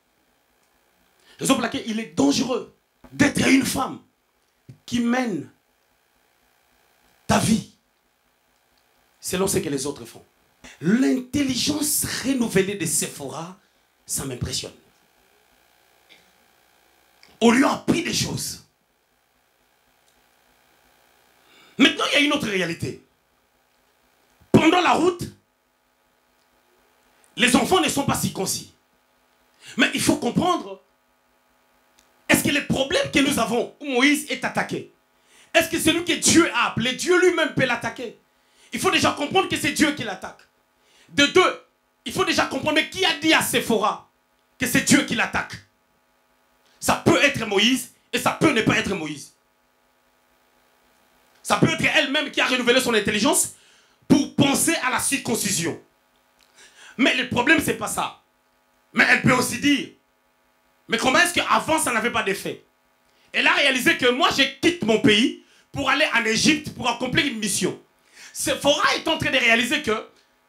Raison pour laquelle il est dangereux d'être une femme qui mène ta vie selon ce que les autres font. L'intelligence renouvelée de Séphora, ça m'impressionne. On lui a appris des choses. Maintenant, il y a une autre réalité. Pendant la route, les enfants ne sont pas circoncis. Mais il faut comprendre, est-ce que les problèmes que nous avons, où Moïse est attaqué, est-ce que celui que Dieu a appelé, Dieu lui-même peut l'attaquer? Il faut déjà comprendre que c'est Dieu qui l'attaque. De deux, il faut déjà comprendre, mais qui a dit à Séphora que c'est Dieu qui l'attaque? Ça peut être Moïse et ça peut ne pas être Moïse. Ça peut être elle-même qui a renouvelé son intelligence pour penser à la circoncision. Mais le problème, ce n'est pas ça. Mais elle peut aussi dire, mais comment est-ce qu'avant, ça n'avait pas d'effet? Elle a réalisé que moi, je quitte mon pays pour aller en Égypte pour accomplir une mission. Séphora est en train de réaliser que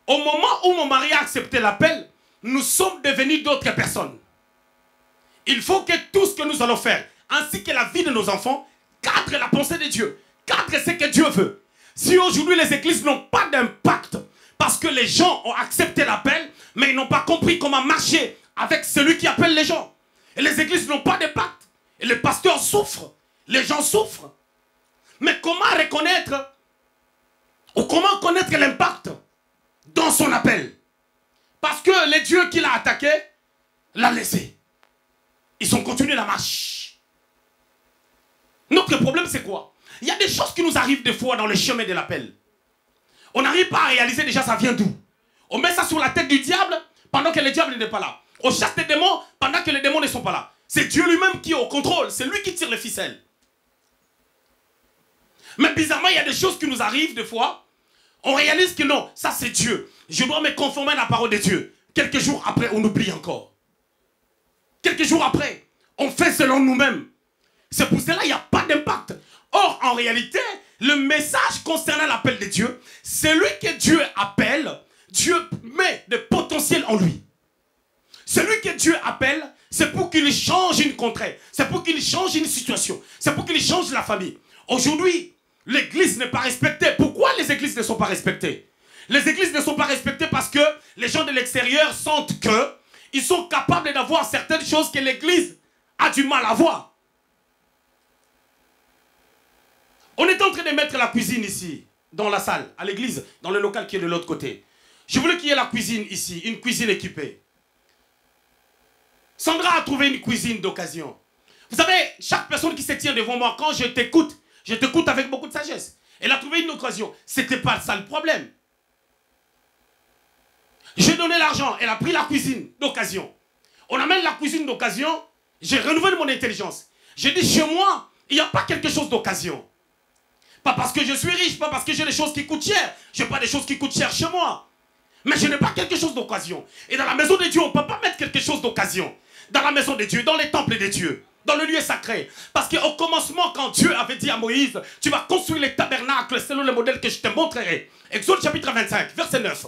au moment où mon mari a accepté l'appel, nous sommes devenus d'autres personnes. Il faut que tout ce que nous allons faire, ainsi que la vie de nos enfants, cadre la pensée de Dieu, cadre ce que Dieu veut. Si aujourd'hui les églises n'ont pas d'impact, parce que les gens ont accepté l'appel, mais ils n'ont pas compris comment marcher avec celui qui appelle les gens. Et les églises n'ont pas d'impact. Et les pasteurs souffrent. Les gens souffrent. Mais comment reconnaître, ou comment connaître l'impact dans son appel? Parce que les dieux qu'il a attaqué, l'a laissé. Ils ont continué la marche. Notre problème, c'est quoi? Il y a des choses qui nous arrivent des fois dans le chemin de l'appel. On n'arrive pas à réaliser déjà ça vient d'où. On met ça sur la tête du diable pendant que le diable n'est pas là. On chasse des démons pendant que les démons ne sont pas là. C'est Dieu lui-même qui est au contrôle. C'est lui qui tire les ficelles. Mais bizarrement, il y a des choses qui nous arrivent des fois. On réalise que non, ça c'est Dieu. Je dois me conformer à la parole de Dieu. Quelques jours après, on oublie encore. Quelques jours après, on fait selon nous-mêmes. C'est pour cela qu'il n'y a pas d'impact. Or, en réalité, le message concernant l'appel de Dieu, celui que Dieu appelle, Dieu met des potentiels en lui. Celui que Dieu appelle, c'est pour qu'il change une contrée. C'est pour qu'il change une situation. C'est pour qu'il change la famille. Aujourd'hui, l'église n'est pas respectée. Pourquoi les églises ne sont pas respectées? Les églises ne sont pas respectées parce que les gens de l'extérieur sentent qu'ils sont capables d'avoir certaines choses que l'église a du mal à voir. On est en train de mettre la cuisine ici, dans la salle, à l'église, dans le local qui est de l'autre côté. Je voulais qu'il y ait la cuisine ici, une cuisine équipée. Sandra a trouvé une cuisine d'occasion. Vous savez, chaque personne qui se tient devant moi, quand je t'écoute avec beaucoup de sagesse. Elle a trouvé une occasion. Ce n'était pas ça le problème. J'ai donné l'argent, elle a pris la cuisine d'occasion. On amène la cuisine d'occasion, j'ai renouvelé mon intelligence. Je dis chez moi, il n'y a pas quelque chose d'occasion. Pas parce que je suis riche, pas parce que j'ai des choses qui coûtent cher. Je n'ai pas des choses qui coûtent cher chez moi. Mais je n'ai pas quelque chose d'occasion. Et dans la maison de Dieu, on ne peut pas mettre quelque chose d'occasion. Dans la maison de Dieu, dans les temples de Dieu, dans le lieu sacré. Parce qu'au commencement, quand Dieu avait dit à Moïse, tu vas construire les tabernacles selon le modèle que je te montrerai. Exode chapitre 25, verset 9.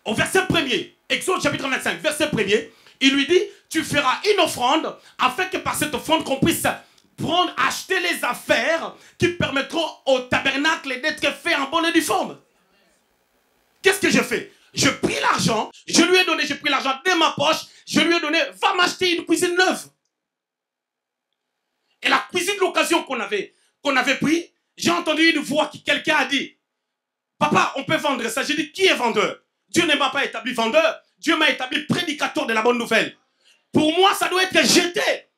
Au verset 1er, Exode chapitre 25, verset 1er, il lui dit, tu feras une offrande afin que par cette offrande qu'on puisse prendre, acheter les affaires qui permettront au tabernacle d'être fait en bonne et due forme. Qu'est-ce que j'ai fait? Je pris l'argent, je lui ai donné, j'ai pris l'argent de ma poche, je lui ai donné, va m'acheter une cuisine neuve. Et la cuisine de l'occasion qu'on avait pris, j'ai entendu une voix qui, quelqu'un a dit, papa, on peut vendre ça. J'ai dit, qui est vendeur? Dieu ne m'a pas établi vendeur, Dieu m'a établi prédicateur de la bonne nouvelle. Pour moi, ça doit être jeté.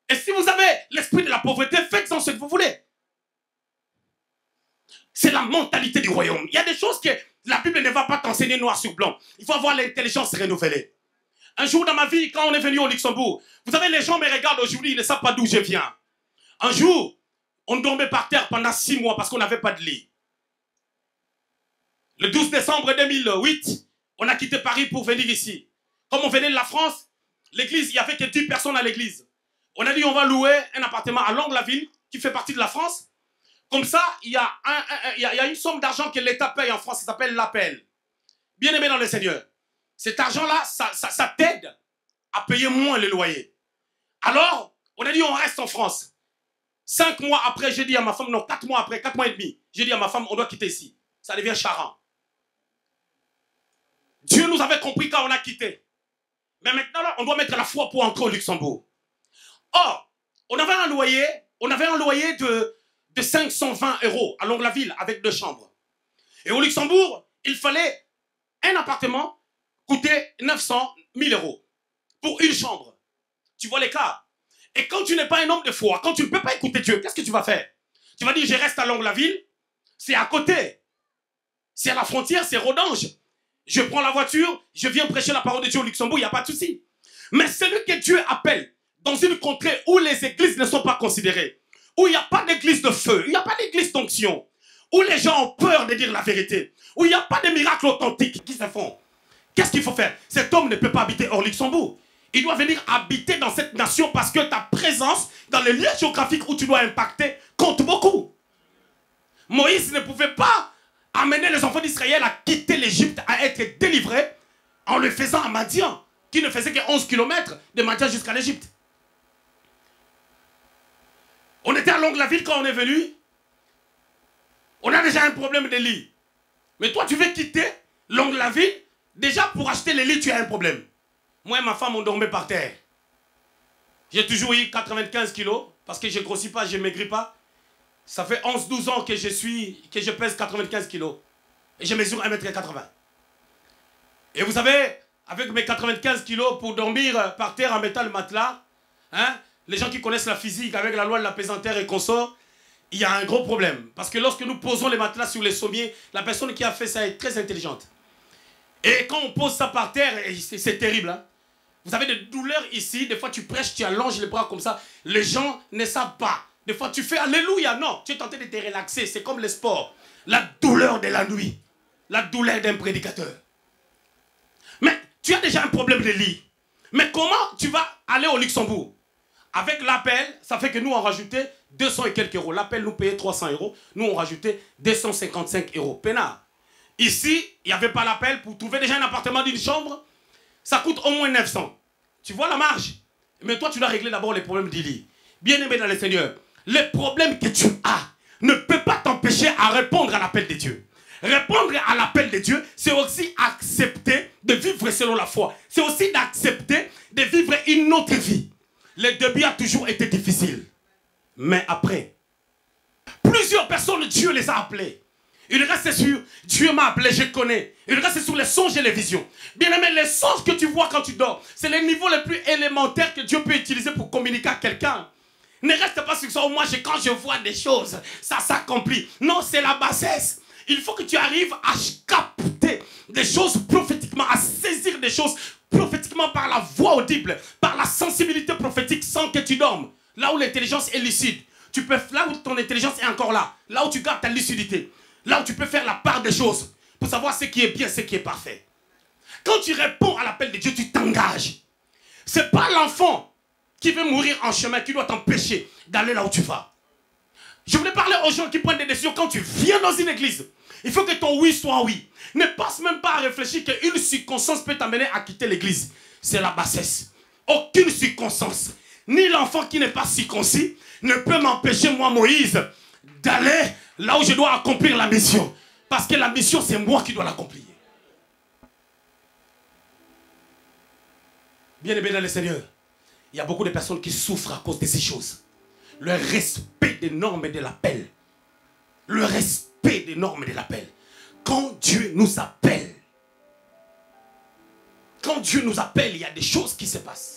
Et si vous avez l'esprit de la pauvreté, faites-en ce que vous voulez. C'est la mentalité du royaume. Il y a des choses que la Bible ne va pas t'enseigner noir sur blanc. Il faut avoir l'intelligence renouvelée. Un jour dans ma vie, quand on est venu au Luxembourg, vous savez, les gens me regardent aujourd'hui, ils ne savent pas d'où je viens. Un jour, on dormait par terre pendant 6 mois parce qu'on n'avait pas de lit. Le 12 décembre 2008, on a quitté Paris pour venir ici. Comme on venait de la France, l'église, il n'y avait que 10 personnes à l'église. On a dit on va louer un appartement à Longue-la-Ville, qui fait partie de la France. Comme ça, il y a une somme d'argent que l'État paye en France, ça s'appelle l'APL. Bien aimé dans le Seigneur. Cet argent-là, ça t'aide à payer moins le loyer. Alors, on a dit on reste en France. 5 mois après, j'ai dit à ma femme, non, 4 mois après, 4 mois et demi, j'ai dit à ma femme, on doit quitter ici. Ça devient charrant. Dieu nous avait compris quand on a quitté. Mais maintenant, là, on doit mettre la foi pour entrer au Luxembourg. Or, on avait un loyer de 520 € à Longue-la-Ville avec 2 chambres. Et au Luxembourg, il fallait un appartement coûter 900 000 € pour une chambre. Tu vois l'écart? Et quand tu n'es pas un homme de foi, quand tu ne peux pas écouter Dieu, qu'est-ce que tu vas faire? Tu vas dire, je reste à Longue-la-Ville, c'est à côté. C'est à la frontière, c'est Rodange. Je prends la voiture, je viens prêcher la parole de Dieu au Luxembourg, il n'y a pas de souci. Mais celui que Dieu appelle dans une contrée où les églises ne sont pas considérées, où il n'y a pas d'église de feu, il n'y a pas d'église d'onction, où les gens ont peur de dire la vérité, où il n'y a pas de miracles authentiques qui se font. Qu'est-ce qu'il faut faire? Cet homme ne peut pas habiter hors Luxembourg. Il doit venir habiter dans cette nation parce que ta présence dans les lieux géographiques où tu dois impacter compte beaucoup. Moïse ne pouvait pas amener les enfants d'Israël à quitter l'Égypte, à être délivrés en le faisant à Madian, qui ne faisait que 11 km de Madian jusqu'à l'Égypte. On était à Longue-la-Ville quand on est venu. On a déjà un problème de lit. Mais toi, tu veux quitter Longue-la-Ville. Déjà, pour acheter les lits, tu as un problème. Moi et ma femme, on dormait par terre. J'ai toujours eu 95 kilos. Parce que je ne grossis pas, je ne maigris pas. Ça fait 11-12 ans que je pèse 95 kilos. Et je mesure 1,80 m. Et vous savez, avec mes 95 kilos, pour dormir par terre en mettant le matelas, hein, les gens qui connaissent la physique, avec la loi de la pesanteur et consorts, il y a un gros problème. Parce que lorsque nous posons les matelas sur les sommiers, la personne qui a fait ça est très intelligente. Et quand on pose ça par terre, c'est terrible. Hein? Vous avez des douleurs ici. Des fois, tu prêches, tu allonges les bras comme ça. Les gens ne savent pas. Des fois, tu fais Alléluia. Non, tu es tenté de te relaxer. C'est comme le sport. La douleur de la nuit. La douleur d'un prédicateur. Mais tu as déjà un problème de lit. Mais comment tu vas aller au Luxembourg? Avec l'appel, ça fait que nous, on rajoutait 200 et quelques euros. L'appel nous payait 300 €. Nous, on rajoutait 255 €. Pénard. Ici, il n'y avait pas l'appel pour trouver déjà un appartement d'une chambre. Ça coûte au moins 900. Tu vois la marge? Mais toi, tu dois régler d'abord les problèmes du lit. Bien aimé dans le Seigneur, les problèmes que tu as ne peuvent pas t'empêcher à répondre à l'appel de Dieu. Répondre à l'appel de Dieu, c'est aussi accepter de vivre selon la foi. C'est aussi d'accepter de vivre une autre vie. Le début a toujours été difficile. Mais après, plusieurs personnes, Dieu les a appelées. Il reste sur Dieu m'a appelé, je connais. Il reste sur les songes et les visions. Bien aimé, les songes que tu vois quand tu dors, c'est le niveau le plus élémentaire que Dieu peut utiliser pour communiquer à quelqu'un. Ne reste pas sur ça, oh, moi quand je vois des choses, ça s'accomplit. Non, c'est la bassesse. Il faut que tu arrives à capter des choses prophétiquement, à saisir des choses prophétiquement par la voix audible, par la sensibilité prophétique sans que tu dormes. là où l'intelligence est lucide. Tu peux, là où ton intelligence est encore là. Là où tu gardes ta lucidité. Là où tu peux faire la part des choses. Pour savoir ce qui est bien, ce qui est parfait. Quand tu réponds à l'appel de Dieu, tu t'engages. Ce n'est pas l'enfant qui veut mourir en chemin qui doit t'empêcher d'aller là où tu vas. Je voulais parler aux gens qui prennent des décisions quand tu viens dans une église. Il faut que ton oui soit oui. Ne passe même pas à réfléchir qu'une circonstance peut t'amener à quitter l'église. C'est la bassesse. Aucune circonstance, ni l'enfant qui n'est pas circoncis, ne peut m'empêcher, moi Moïse, d'aller là où je dois accomplir la mission. Parce que la mission, c'est moi qui dois l'accomplir. Bien-aimés dans le Seigneur, il y a beaucoup de personnes qui souffrent à cause de ces choses. Le respect des normes et de l'appel. Le respect des normes et de l'appel. Quand Dieu nous appelle, il y a des choses qui se passent.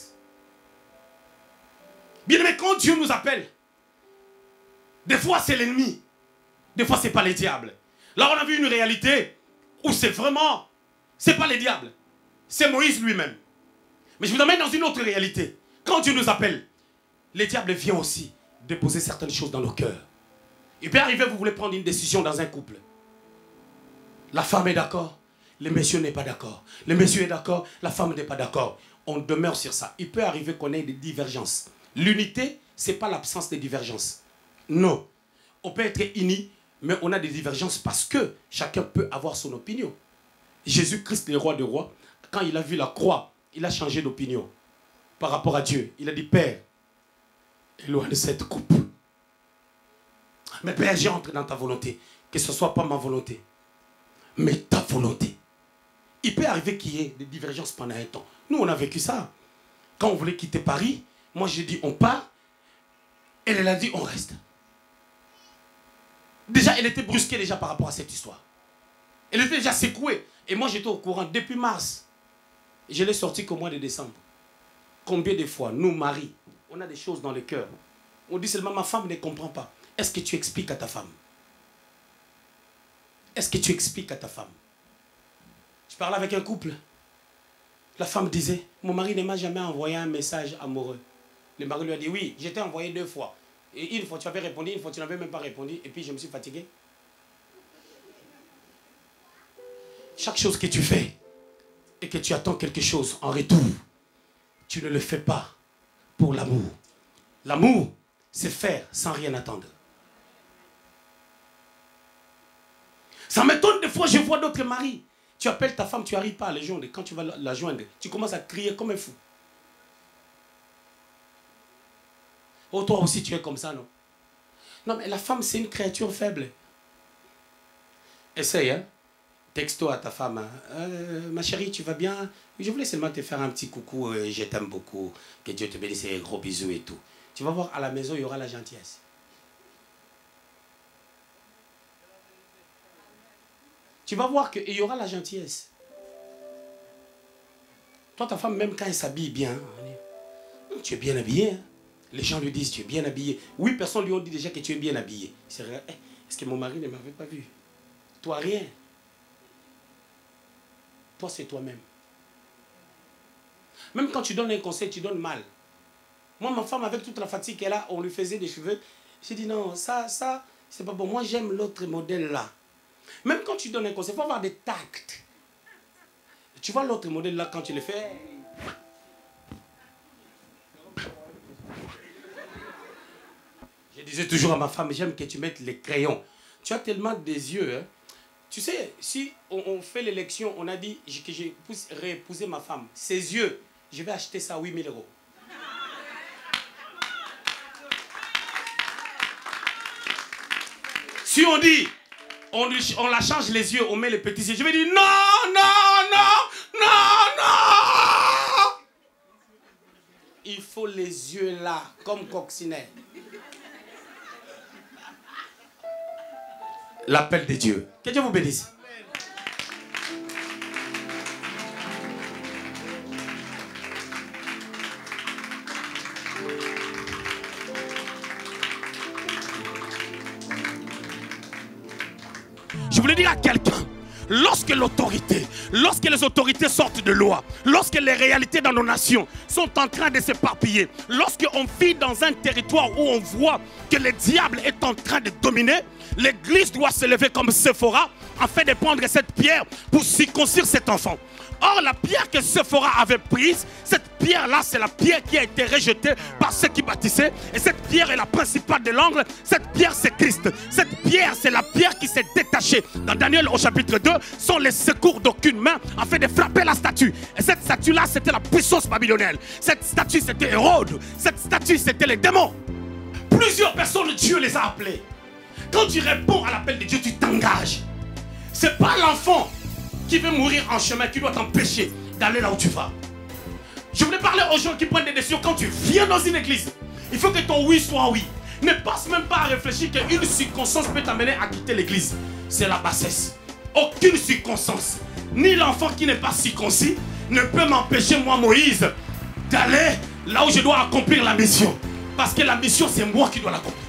Bien-aimés, quand Dieu nous appelle, des fois c'est l'ennemi, des fois c'est pas les diables. Là on a vu une réalité où c'est vraiment, c'est pas les diables, c'est Moïse lui-même. Mais je vous emmène dans une autre réalité. Quand Dieu nous appelle, les diables viennent aussi déposer certaines choses dans nos cœurs. Il peut arriver, vous voulez prendre une décision dans un couple. La femme est d'accord, le monsieur n'est pas d'accord. Le monsieur est d'accord, la femme n'est pas d'accord. On demeure sur ça. Il peut arriver qu'on ait des divergences. L'unité, ce n'est pas l'absence de divergences. Non. On peut être unis, mais on a des divergences parce que chacun peut avoir son opinion. Jésus-Christ, le roi des rois, quand il a vu la croix, il a changé d'opinion par rapport à Dieu. Il a dit, Père, éloigne cette coupe. Mais Père, j'entre dans ta volonté. Que ce ne soit pas ma volonté, mais ta volonté. Il peut arriver qu'il y ait des divergences pendant un temps. Nous, on a vécu ça. Quand on voulait quitter Paris, moi j'ai dit on part. Et elle a dit on reste. Déjà, elle était brusquée déjà par rapport à cette histoire. Elle était déjà secouée. Et moi j'étais au courant depuis mars. Et je l'ai sorti qu'au mois de décembre. Combien de fois, nous, maris, on a des choses dans le cœur. On dit seulement ma femme ne comprend pas. Est-ce que tu expliques à ta femme? Est-ce que tu expliques à ta femme? Je parlais avec un couple. La femme disait, mon mari ne m'a jamais envoyé un message amoureux. Le mari lui a dit, oui, je t'ai envoyé 2 fois. Et une fois tu avais répondu, une fois tu n'avais même pas répondu. Et puis je me suis fatigué. Chaque chose que tu fais et que tu attends quelque chose en retour, tu ne le fais pas pour l'amour. L'amour, c'est faire sans rien attendre. Ça m'étonne des fois, je vois d'autres maris. Tu appelles ta femme, tu n'arrives pas à la joindre. Quand tu vas la joindre, tu commences à crier comme un fou. Oh, toi aussi, tu es comme ça, non? Non, mais la femme, c'est une créature faible. Essaye, hein? Texto à ta femme. Hein? Ma chérie, tu vas bien? Je voulais seulement te faire un petit coucou. Je t'aime beaucoup. Que Dieu te bénisse et gros bisous et tout. Tu vas voir, à la maison, il y aura la gentillesse. Tu vas voir qu'il y aura la gentillesse. Toi, ta femme, même quand elle s'habille bien, tu es bien habillé. Hein? Les gens lui disent, tu es bien habillé. Oui, personne lui a dit déjà que tu es bien habillé. C'est vrai. Est-ce que mon mari ne m'avait pas vu? Toi, rien. Toi, c'est toi-même. Même quand tu donnes un conseil, tu donnes mal. Moi, ma femme, avec toute la fatigue qu'elle a, on lui faisait des cheveux. J'ai dit, non, ça, c'est pas bon. Moi, j'aime l'autre modèle là. Même quand tu donnes un conseil, il faut avoir des tacts. Tu vois l'autre modèle là, quand tu le fais. Je disais toujours à ma femme, j'aime que tu mettes les crayons. Tu as tellement des yeux. Hein. Tu sais, si on fait l'élection, on a dit que j'ai réépousé ma femme. Ses yeux, je vais acheter ça à 8 000 €. Si on dit, on la change les yeux, on met les petits yeux, je vais dire non, non, non, non, non. Il faut les yeux là, comme coccinelle. L'appel de Dieu. Que Dieu vous bénisse. Je voulais dire à quelqu'un, lorsque les autorités sortent de loi, lorsque les réalités dans nos nations sont en train de s'éparpiller, lorsqu'on vit dans un territoire où on voit que le diable est en train de dominer, l'église doit se lever comme Séphora afin de prendre cette pierre pour circoncire cet enfant. Or, la pierre que Séphora avait prise, cette pierre-là, c'est la pierre qui a été rejetée par ceux qui bâtissaient. Et cette pierre est la principale de l'angle. Cette pierre, c'est Christ. Cette pierre, c'est la pierre qui s'est détachée. Dans Daniel au chapitre 2, sont les secours d'aucune main afin de frapper la statue. Et cette statue-là, c'était la puissance babylonienne. Cette statue, c'était Hérode. Cette statue, c'était les démons. Plusieurs personnes, Dieu les a appelés. Quand tu réponds à l'appel de Dieu, tu t'engages. Ce n'est pas l'enfant qui veut mourir en chemin, qui doit t'empêcher d'aller là où tu vas. Je voulais parler aux gens qui prennent des décisions quand tu viens dans une église. Il faut que ton oui soit oui. Ne passe même pas à réfléchir qu'une circonstance peut t'amener à quitter l'église. C'est la bassesse. Aucune circonstance, ni l'enfant qui n'est pas circoncis, ne peut m'empêcher, moi Moïse, d'aller là où je dois accomplir la mission. Parce que la mission, c'est moi qui dois l'accomplir.